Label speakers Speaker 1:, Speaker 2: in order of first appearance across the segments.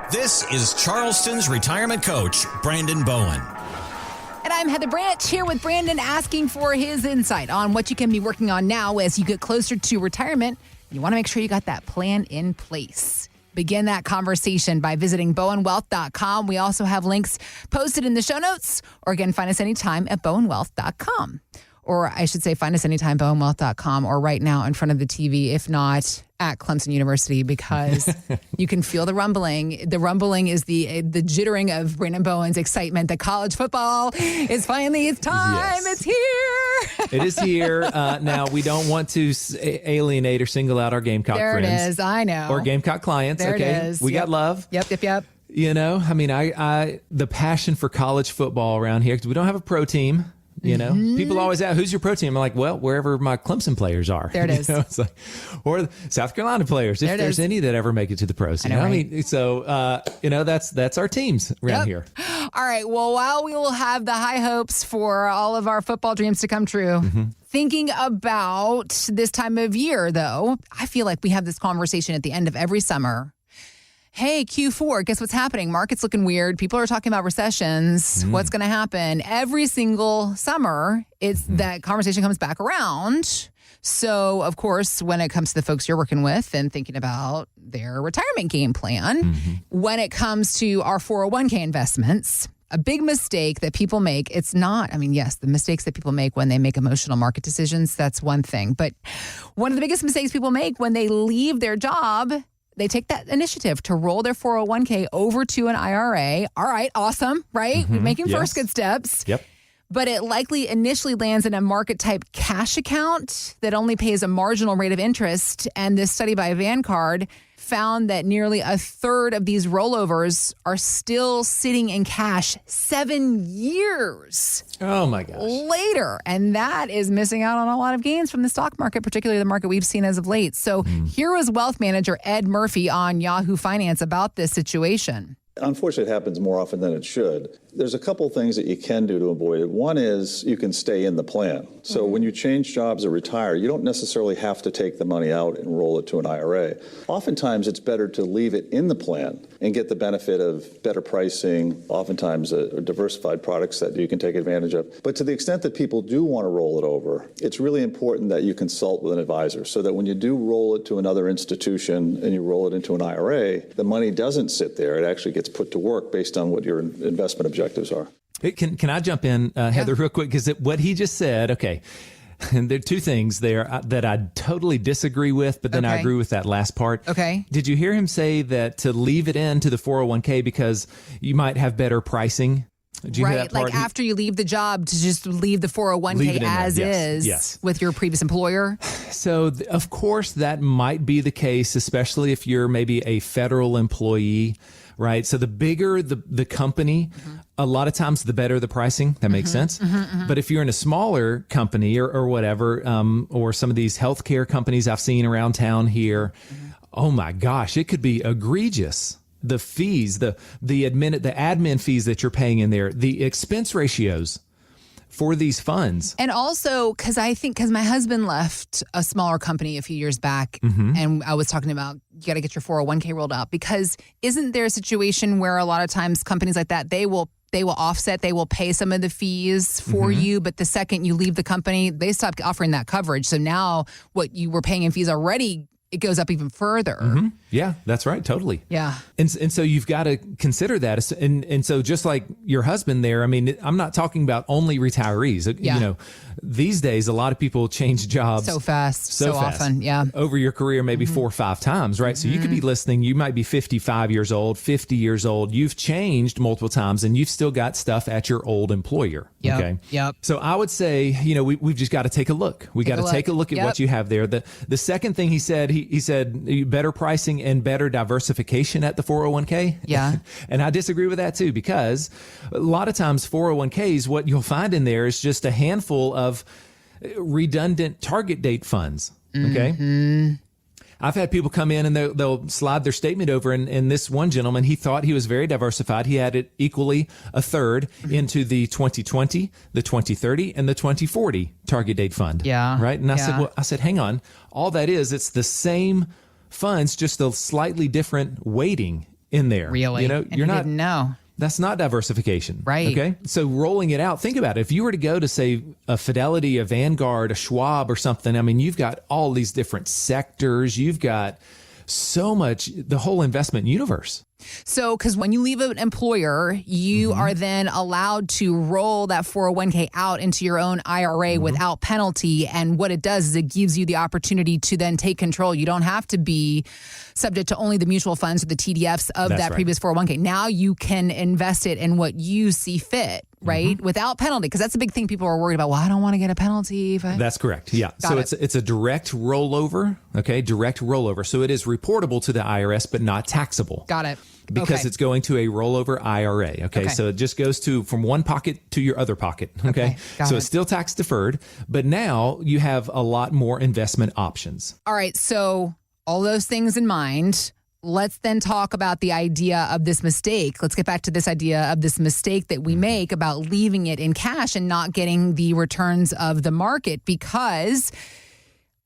Speaker 1: This is Charleston's retirement coach, Brandon Bowen.
Speaker 2: And I'm Heather Branch here with Brandon, asking for his insight on what you can be working on now as you get closer to retirement. You want to make sure you got that plan in place. Begin that conversation by visiting bowenwealth.com. We also have links posted in the show notes, or again, find us anytime at bowenwealth.com. Or I should say, find us anytime, bowenwealth.com, or right now in front of the TV, if not at Clemson University, because you can feel the rumbling. The rumbling is the jittering of Brandon Bowen's excitement that college football is finally, it's time, It's here.
Speaker 3: It is here. Now, we don't want to alienate or single out our Gamecock friends.
Speaker 2: There it is, I know.
Speaker 3: Or Gamecock clients,
Speaker 2: there
Speaker 3: okay?
Speaker 2: It is.
Speaker 3: We got love.
Speaker 2: Yep.
Speaker 3: You know, I mean, I the passion for college football around here, because we don't have a pro team. You know, people always ask, who's your pro team? I'm like, well, wherever my Clemson players are.
Speaker 2: There it is.
Speaker 3: It's like, or South Carolina players, if there's any that ever make it to the pros. You know, right? I mean, so, that's our teams around here.
Speaker 2: All right. Well, while we will have the high hopes for all of our football dreams to come true, thinking about this time of year, though, I feel like we have this conversation at the end of every summer. Hey, Q4, guess what's happening? Market's looking weird. People are talking about recessions. What's going to happen? Every single summer, it's that conversation comes back around. So, of course, when it comes to the folks you're working with and thinking about their retirement game plan, when it comes to our 401k investments, a big mistake that people make, it's not, yes, the mistakes that people make when they make emotional market decisions, that's one thing. But one of the biggest mistakes people make when they leave their job, they take that initiative to roll their 401k over to an IRA. All right, awesome, right? We're making first good steps.
Speaker 3: Yep.
Speaker 2: But it likely initially lands in a market-type cash account that only pays a marginal rate of interest. And this study by Vanguard found that nearly a third of these rollovers are still sitting in cash 7 years later. And that is missing out on a lot of gains from the stock market, particularly the market we've seen as of late. So here was wealth manager Ed Murphy on Yahoo Finance about this situation.
Speaker 4: Unfortunately, it happens more often than it should. There's a couple things that you can do to avoid it. One is you can stay in the plan. So when you change jobs or retire, you don't necessarily have to take the money out and roll it to an IRA. Oftentimes, it's better to leave it in the plan and get the benefit of better pricing, oftentimes diversified products that you can take advantage of. But to the extent that people do want to roll it over, it's really important that you consult with an advisor so that when you do roll it to another institution and you roll it into an IRA, the money doesn't sit there. It actually gets put to work based on what your investment objectives are.
Speaker 3: Can I jump in, Heather, real quick? Because what he just said, okay, and there are two things there that I totally disagree with, but then I agree with that last part.
Speaker 2: Okay.
Speaker 3: Did you hear him say that to leave it into the 401k because you might have better pricing? Did you hear that part?
Speaker 2: Like after you leave the job, to just leave the 401k as is with your previous employer?
Speaker 3: So, of course, that might be the case, especially if you're maybe a federal employee, right? So the bigger the company, a lot of times the better the pricing. That makes sense. But if you're in a smaller company or whatever, or some of these healthcare companies I've seen around town here, oh my gosh, it could be egregious. The fees, the admin fees that you're paying in there, the expense ratios for these funds.
Speaker 2: And also, because my husband left a smaller company a few years back, and I was talking about you got to get your 401k rolled out, because isn't there a situation where a lot of times companies like that, they will offset, they will pay some of the fees for you, but the second you leave the company, they stop offering that coverage. So now what you were paying in fees already, it goes up even further.
Speaker 3: Yeah, that's right. Totally.
Speaker 2: Yeah.
Speaker 3: And so you've got to consider that. And so just like your husband there, I'm not talking about only retirees.
Speaker 2: Yeah.
Speaker 3: You know, these days, a lot of people change jobs
Speaker 2: so fast, so often. Yeah.
Speaker 3: Over your career, maybe 4 or 5 times, right? So you could be listening. You might be 55 years old, 50 years old. You've changed multiple times and you've still got stuff at your old employer.
Speaker 2: Yep.
Speaker 3: Okay.
Speaker 2: Yep.
Speaker 3: So I would say, we've just got to take a look. We got to take a look at what you have there. The second thing he said, he said better pricing and better diversification at the 401k.
Speaker 2: Yeah.
Speaker 3: And I disagree with that too, because a lot of times 401ks, what you'll find in there is just a handful of redundant target date funds. Okay. I've had people come in and they'll slide their statement over. And this one gentleman, he thought he was very diversified. He had it equally a third into the 2020, the 2030, and the 2040 target date fund.
Speaker 2: Yeah.
Speaker 3: Right. And I said, hang on. All that is, it's the same funds, just a slightly different weighting in there.
Speaker 2: Really?
Speaker 3: You know,
Speaker 2: And you didn't know.
Speaker 3: That's not diversification.
Speaker 2: Right.
Speaker 3: Okay. So rolling it out, think about it. If you were to go to, say, a Fidelity, a Vanguard, a Schwab or something, I mean, you've got all these different sectors. You've got so much, the whole investment universe.
Speaker 2: So, because when you leave an employer, you are then allowed to roll that 401k out into your own IRA without penalty. And what it does is it gives you the opportunity to then take control. You don't have to be subject to only the mutual funds or the TDFs of
Speaker 3: That's
Speaker 2: that
Speaker 3: right.
Speaker 2: previous 401k. Now you can invest it in what you see fit, right? Without penalty. Because that's a big thing people are worried about. Well, I don't want to get a penalty. If I...
Speaker 3: That's correct. Yeah.
Speaker 2: Got
Speaker 3: So it's a direct rollover. Okay. Direct rollover. So it is reportable to the IRS, but not taxable.
Speaker 2: Got it.
Speaker 3: Because
Speaker 2: Okay.
Speaker 3: it's going to a rollover IRA. Okay? So it just goes from one pocket to your other pocket. Okay.
Speaker 2: Got
Speaker 3: So
Speaker 2: it.
Speaker 3: it's still tax deferred, but now you have a lot more investment options.
Speaker 2: All right. So all those things in mind, let's then talk about the idea of this mistake. Let's get back to this idea of this mistake that we make about leaving it in cash and not getting the returns of the market, because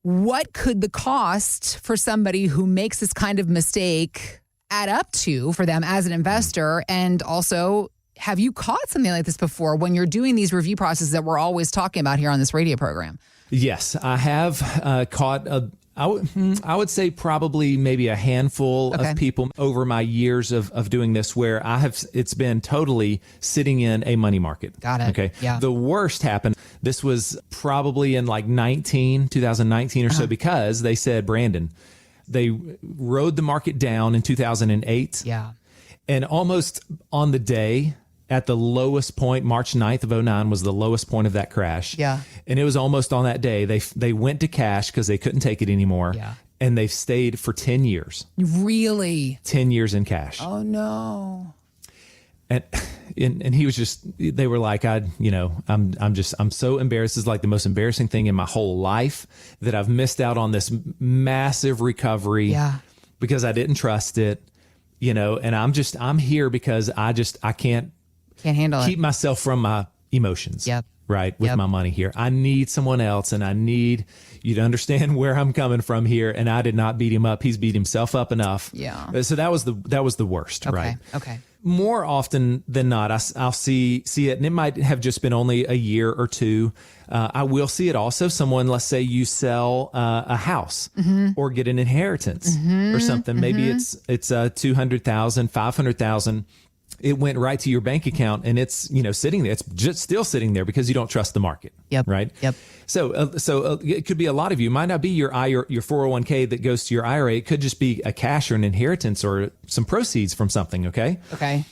Speaker 2: what could the cost for somebody who makes this kind of mistake add up to for them as an investor? And also, have you caught something like this before when you're doing these review processes that we're always talking about here on this radio program?
Speaker 3: Yes, I have caught I would say probably maybe a handful of people over my years of doing this where it's been totally sitting in a money market.
Speaker 2: Got it.
Speaker 3: Okay.
Speaker 2: Yeah.
Speaker 3: The worst happened. This was probably in like 2019 or so, because they said, Brandon, they rode the market down in 2008.
Speaker 2: Yeah.
Speaker 3: And almost on the day, at the lowest point, March 9th of 2009 was the lowest point of that crash.
Speaker 2: Yeah.
Speaker 3: And it was almost on that day. They went to cash because they couldn't take it anymore.
Speaker 2: Yeah.
Speaker 3: And they've stayed for 10 years.
Speaker 2: Really?
Speaker 3: 10 years in cash.
Speaker 2: Oh, no.
Speaker 3: And he was just, they were like, I'm so embarrassed. This is like the most embarrassing thing in my whole life, that I've missed out on this massive recovery.
Speaker 2: Yeah.
Speaker 3: Because I didn't trust it, and I'm here because I can't
Speaker 2: handle
Speaker 3: keep
Speaker 2: it.
Speaker 3: myself from my emotions.
Speaker 2: Yep.
Speaker 3: Right. With
Speaker 2: Yep.
Speaker 3: my money here. I need someone else, and I need you to understand where I'm coming from here. And I did not beat him up. He's beat himself up enough.
Speaker 2: Yeah.
Speaker 3: So that was the worst.
Speaker 2: Okay.
Speaker 3: Right.
Speaker 2: Okay.
Speaker 3: More often than not, I'll see it, and it might have just been only a year or two. I will see it also. Someone, let's say you sell a house or get an inheritance or something. Maybe it's $200,000, $500,000. It went right to your bank account, and it's sitting there. It's just still sitting there because you don't trust the market.
Speaker 2: Yep.
Speaker 3: Right.
Speaker 2: Yep.
Speaker 3: So it could be a lot of you. It might not be your 401k that goes to your IRA. It could just be a cash or an inheritance or some proceeds from something. Okay.
Speaker 2: Okay.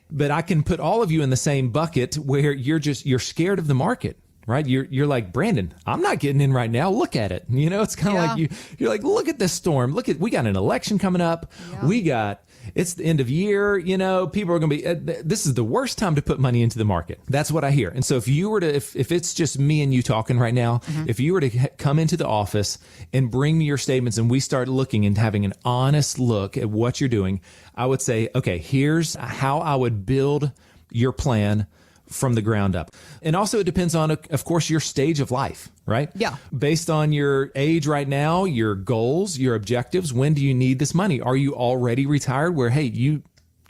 Speaker 3: But I can put all of you in the same bucket where you're scared of the market. Right. You're like, Brandon, I'm not getting in right now. Look at it. It's kind of like you're like, look at this storm. We got an election coming up. Yeah. It's the end of year, people are going to be, this is the worst time to put money into the market. That's what I hear. And so if you were to, if it's just me and you talking right now, if you were to come into the office and bring me your statements and we start looking and having an honest look at what you're doing, I would say, okay, here's how I would build your plan from the ground up. And also it depends on, of course, your stage of life, right?
Speaker 2: Yeah.
Speaker 3: Based on your age right now, your goals, your objectives, when do you need this money? Are you already retired where, hey, you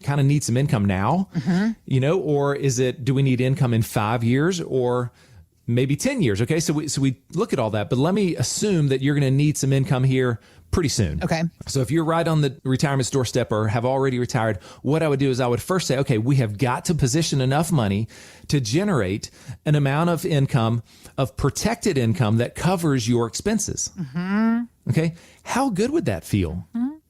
Speaker 3: kind of need some income now, or do we need income in 5 years or maybe 10 years? Okay. So we look at all that, but let me assume that you're going to need some income here pretty soon.
Speaker 2: Okay.
Speaker 3: So if you're right on the retirement doorstep or have already retired, what I would do is I would first say, okay, we have got to position enough money to generate an amount of income, of protected income that covers your expenses. Okay. How good would that feel?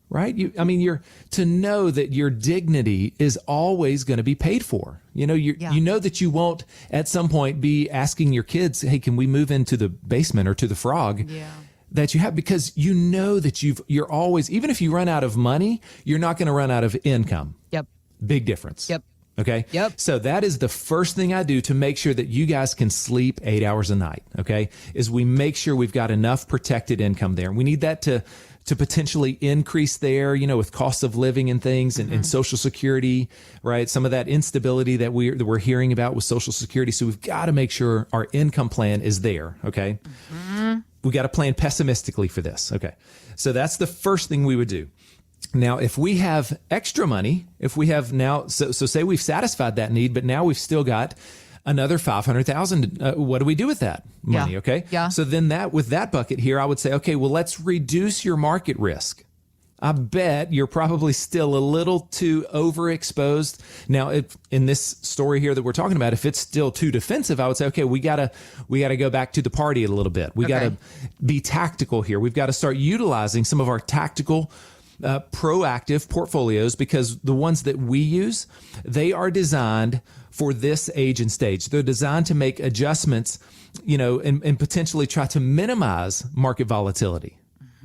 Speaker 3: Right? You're to know that your dignity is always going to be paid for. You know that you won't at some point be asking your kids, hey, can we move into the basement or to the frog?
Speaker 2: Yeah.
Speaker 3: That you have, because you know that you're always, even if you run out of money, you're not going to run out of income.
Speaker 2: Yep.
Speaker 3: Big difference.
Speaker 2: Yep.
Speaker 3: Okay.
Speaker 2: Yep.
Speaker 3: So that is the first thing I do to make sure that you guys can sleep 8 hours a night. Okay. Is we make sure we've got enough protected income there. And we need that to potentially increase there, with cost of living and things and Social Security, right? Some of that instability that we're hearing about with Social Security. So we've got to make sure our income plan is there. Okay. We got to plan pessimistically for this. Okay. So that's the first thing we would do. Now, if we have extra money, if we have now, so say we've satisfied that need, but now we've still got another 500,000. What do we do with that money?
Speaker 2: Yeah.
Speaker 3: Okay.
Speaker 2: Yeah.
Speaker 3: So then with that bucket here, I would say, okay, well, let's reduce your market risk. I bet you're probably still a little too overexposed. Now, if in this story here that we're talking about, if it's still too defensive, I would say, okay, we gotta go back to the party a little bit. We gotta be tactical here. We've got to start utilizing some of our tactical, proactive portfolios, because the ones that we use, they are designed for this age and stage. They're designed to make adjustments, and potentially try to minimize market volatility.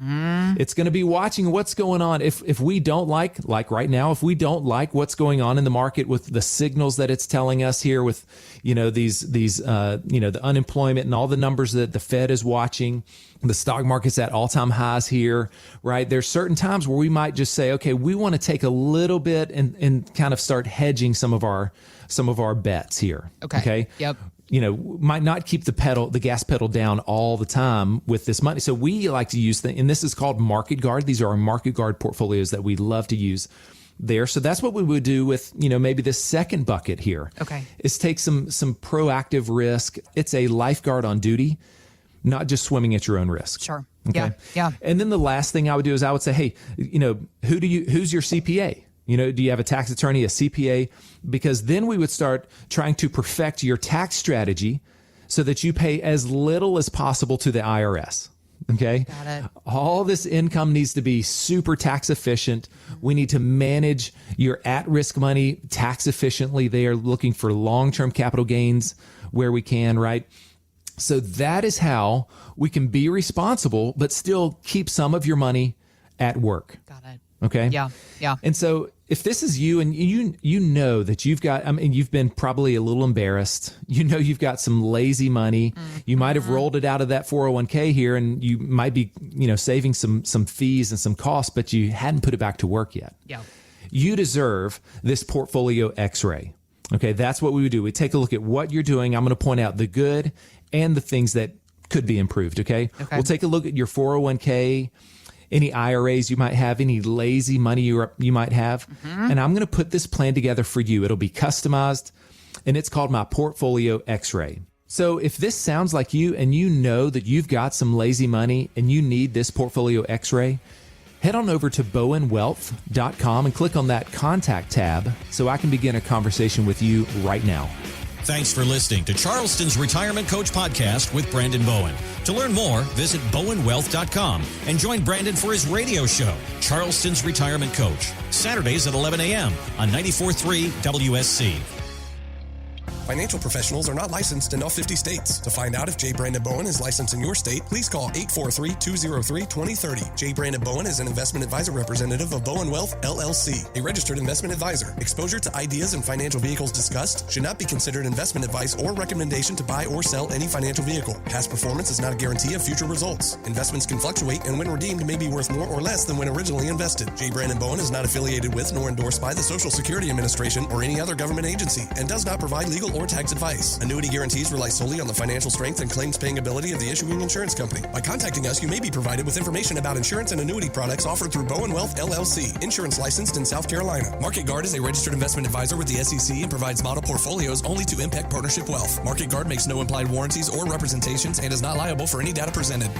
Speaker 3: It's going to be watching what's going on. If we don't like right now, if we don't like what's going on in the market with the signals that it's telling us here with, the unemployment and all the numbers that the Fed is watching, the stock market's at all-time highs here, right? There's certain times where we might just say, okay, we want to take a little bit and kind of start hedging some of our bets here. Okay.
Speaker 2: Yep.
Speaker 3: Might not keep the gas pedal down all the time with this money. So we like to use and this is called Market Guard. These are our Market Guard portfolios that we love to use there. So that's what we would do with, maybe this second bucket here.
Speaker 2: Okay.
Speaker 3: Is take some proactive risk. It's a lifeguard on duty, not just swimming at your own risk.
Speaker 2: Sure.
Speaker 3: Okay.
Speaker 2: Yeah.
Speaker 3: And then the last thing I would do is I would say, hey, who's your CPA? Do you have a tax attorney, a CPA? Because then we would start trying to perfect your tax strategy so that you pay as little as possible to the IRS. Okay.
Speaker 2: Got it.
Speaker 3: All this income needs to be super tax efficient. We need to manage your at-risk money tax efficiently. They are looking for long-term capital gains where we can, right? So that is how we can be responsible, but still keep some of your money at work.
Speaker 2: Got it.
Speaker 3: Okay.
Speaker 2: Yeah.
Speaker 3: And so if this is you and you know that you've got, you've been probably a little embarrassed, you've got some lazy money. Mm-hmm. You might have rolled it out of that 401k here and you might be, saving some fees and some costs, but you hadn't put it back to work yet.
Speaker 2: Yeah.
Speaker 3: You deserve this portfolio x-ray. Okay. That's what we would do. We take a look at what you're doing. I'm going to point out the good and the things that could be improved. Okay. We'll take a look at your 401k, any IRAs you might have, any lazy money you might have. Mm-hmm. And I'm going to put this plan together for you. It'll be customized, and it's called my Portfolio X-Ray. So if this sounds like you and you know that you've got some lazy money and you need this Portfolio X-Ray, head on over to bowenwealth.com and click on that contact tab so I can begin a conversation with you right now.
Speaker 1: Thanks for listening to Charleston's Retirement Coach Podcast with Brandon Bowen. To learn more, visit bowenwealth.com and join Brandon for his radio show, Charleston's Retirement Coach, Saturdays at 11 a.m. on 94.3 WSC.
Speaker 5: Financial professionals are not licensed in all 50 states. To find out if J. Brandon Bowen is licensed in your state, please call 843-203-2030. J. Brandon Bowen is an investment advisor representative of Bowen Wealth, LLC, a registered investment advisor. Exposure to ideas and financial vehicles discussed should not be considered investment advice or recommendation to buy or sell any financial vehicle. Past performance is not a guarantee of future results. Investments can fluctuate and when redeemed may be worth more or less than when originally invested. J. Brandon Bowen is not affiliated with nor endorsed by the Social Security Administration or any other government agency and does not provide legal or tax advice. Annuity guarantees rely solely on the financial strength and claims paying ability of the issuing insurance company. By contacting us, you may be provided with information about insurance and annuity products offered through Bowen Wealth, LLC, insurance licensed in South Carolina. Market Guard is a registered investment advisor with the SEC and provides model portfolios only to Impact Partnership Wealth. Market Guard makes no implied warranties or representations and is not liable for any data presented.